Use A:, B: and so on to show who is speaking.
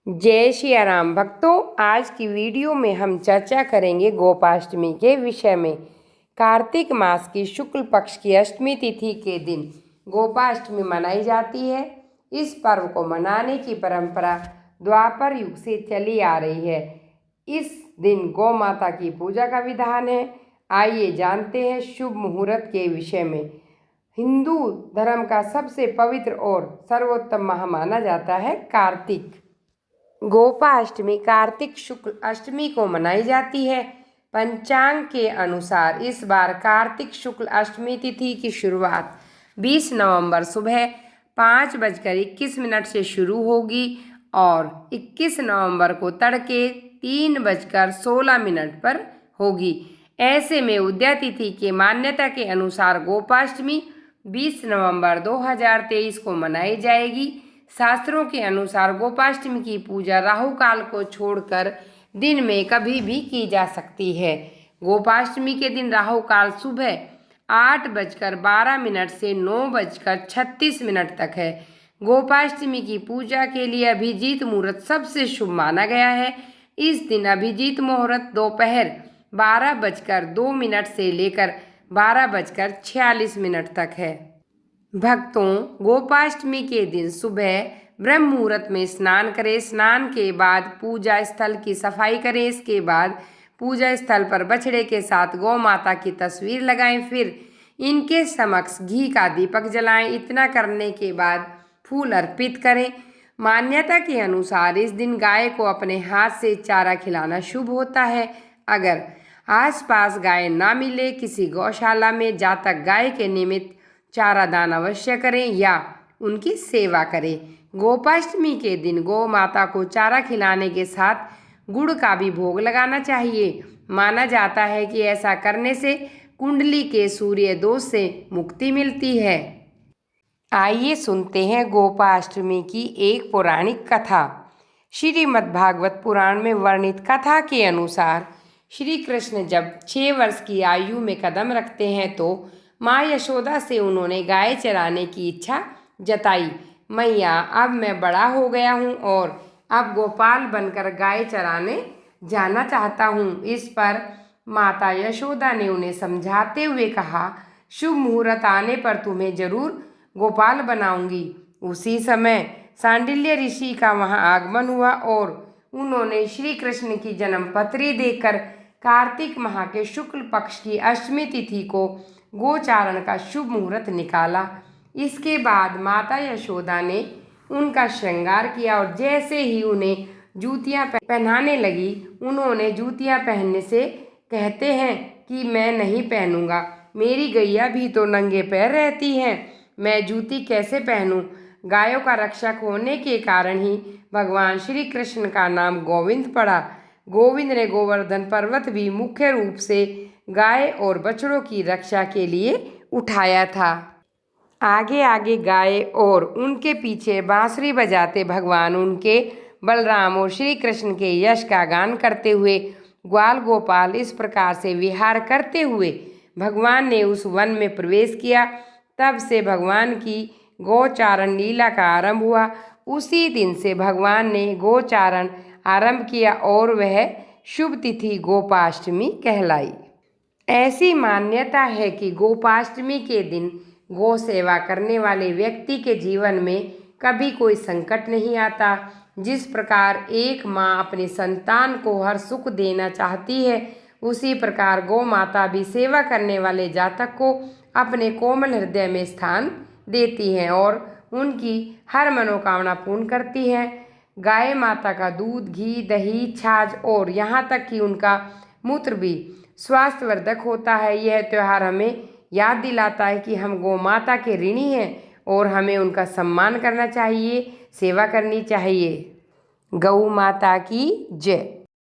A: जय श्री राम भक्तों, आज की वीडियो में हम चर्चा करेंगे गोपाष्टमी के विषय में। कार्तिक मास की शुक्ल पक्ष की अष्टमी तिथि के दिन गोपाष्टमी मनाई जाती है। इस पर्व को मनाने की परंपरा द्वापर युग से चली आ रही है। इस दिन गौ माता की पूजा का विधान है। आइए जानते हैं शुभ मुहूर्त के विषय में। हिंदू धर्म का सबसे पवित्र और सर्वोत्तम माह माना जाता है कार्तिक। गोपाष्टमी कार्तिक शुक्ल अष्टमी को मनाई जाती है। पंचांग के अनुसार इस बार कार्तिक शुक्ल अष्टमी तिथि की शुरुआत 20 नवंबर सुबह 5:21 से शुरू होगी और 21 नवंबर को तड़के 3:16 पर होगी। ऐसे में उदया तिथि के मान्यता के अनुसार गोपाष्टमी 20 नवंबर 2023 को मनाई जाएगी। शास्त्रों के अनुसार गोपाष्टमी की पूजा राहु काल को छोड़कर दिन में कभी भी की जा सकती है। गोपाष्टमी के दिन राहु काल सुबह 8:12 से 9:36 तक है। गोपाष्टमी की पूजा के लिए अभिजीत मुहूर्त सबसे शुभ माना गया है। इस दिन अभिजीत मुहूर्त दोपहर 12:02 से लेकर 12:46 तक है। भक्तों, गोपाष्टमी के दिन सुबह ब्रह्म मुहूर्त में स्नान करें। स्नान के बाद पूजा स्थल की सफाई करें। इसके बाद पूजा स्थल पर बछड़े के साथ गौ माता की तस्वीर लगाएं। फिर इनके समक्ष घी का दीपक जलाएं। इतना करने के बाद फूल अर्पित करें। मान्यता के अनुसार इस दिन गाय को अपने हाथ से चारा खिलाना शुभ होता है। अगर आसपास गाय ना मिले, किसी गौशाला में जातक गाय के निमित्त चारा दान अवश्य करें या उनकी सेवा करें। गोपाष्टमी के दिन गौ माता को चारा खिलाने के साथ गुड़ का भी भोग लगाना चाहिए। माना जाता है कि ऐसा करने से कुंडली के सूर्य दोष से मुक्ति मिलती है। आइए सुनते हैं गोपाष्टमी की एक पौराणिक कथा। श्रीमद्भागवत पुराण में वर्णित कथा के अनुसार श्री कृष्ण जब 6 वर्ष की आयु में कदम रखते हैं तो माँ यशोदा से उन्होंने गाय चराने की इच्छा जताई। मैया, अब मैं बड़ा हो गया हूँ और अब गोपाल बनकर गाय चराने जाना चाहता हूँ। इस पर माता यशोदा ने उन्हें समझाते हुए कहा, शुभ मुहूर्त आने पर तुम्हें जरूर गोपाल बनाऊंगी। उसी समय सांडिल्य ऋषि का वहाँ आगमन हुआ और उन्होंने श्री कृष्ण की जन्म पत्री देकर कार्तिक माह के शुक्ल पक्ष की अष्टमी तिथि को गोचारण का शुभ मुहूर्त निकाला। इसके बाद माता यशोदा ने उनका श्रृंगार किया और जैसे ही उन्हें जूतियां पहनाने लगी, उन्होंने जूतियां पहनने से कहते हैं कि मैं नहीं पहनूंगा, मेरी गैया भी तो नंगे पैर रहती हैं, मैं जूती कैसे पहनूं। गायों का रक्षक होने के कारण ही भगवान श्री कृष्ण का नाम गोविंद पड़ा। गोविंद ने गोवर्धन पर्वत भी मुख्य रूप से गाय और बछड़ों की रक्षा के लिए उठाया था। आगे आगे गाय और उनके पीछे बांसुरी बजाते भगवान उनके बलराम और श्री कृष्ण के यश का गान करते हुए ग्वाल गोपाल इस प्रकार से विहार करते हुए भगवान ने उस वन में प्रवेश किया। तब से भगवान की गोचारण लीला का आरंभ हुआ। उसी दिन से भगवान ने गोचारण आरंभ किया और वह शुभ तिथि गोपाष्टमी कहलाई। ऐसी मान्यता है कि गोपाष्टमी के दिन गौ सेवा करने वाले व्यक्ति के जीवन में कभी कोई संकट नहीं आता। जिस प्रकार एक माँ अपनी संतान को हर सुख देना चाहती है, उसी प्रकार गौ माता भी सेवा करने वाले जातक को अपने कोमल हृदय में स्थान देती हैं और उनकी हर मनोकामना पूर्ण करती हैं। गाय माता का दूध, घी, दही, छाछ और यहाँ तक कि उनका मूत्र भी स्वास्थ्यवर्धक होता है। यह त्यौहार हमें याद दिलाता है कि हम गौ माता के ऋणी हैं और हमें उनका सम्मान करना चाहिए, सेवा करनी चाहिए। गौ माता की जय।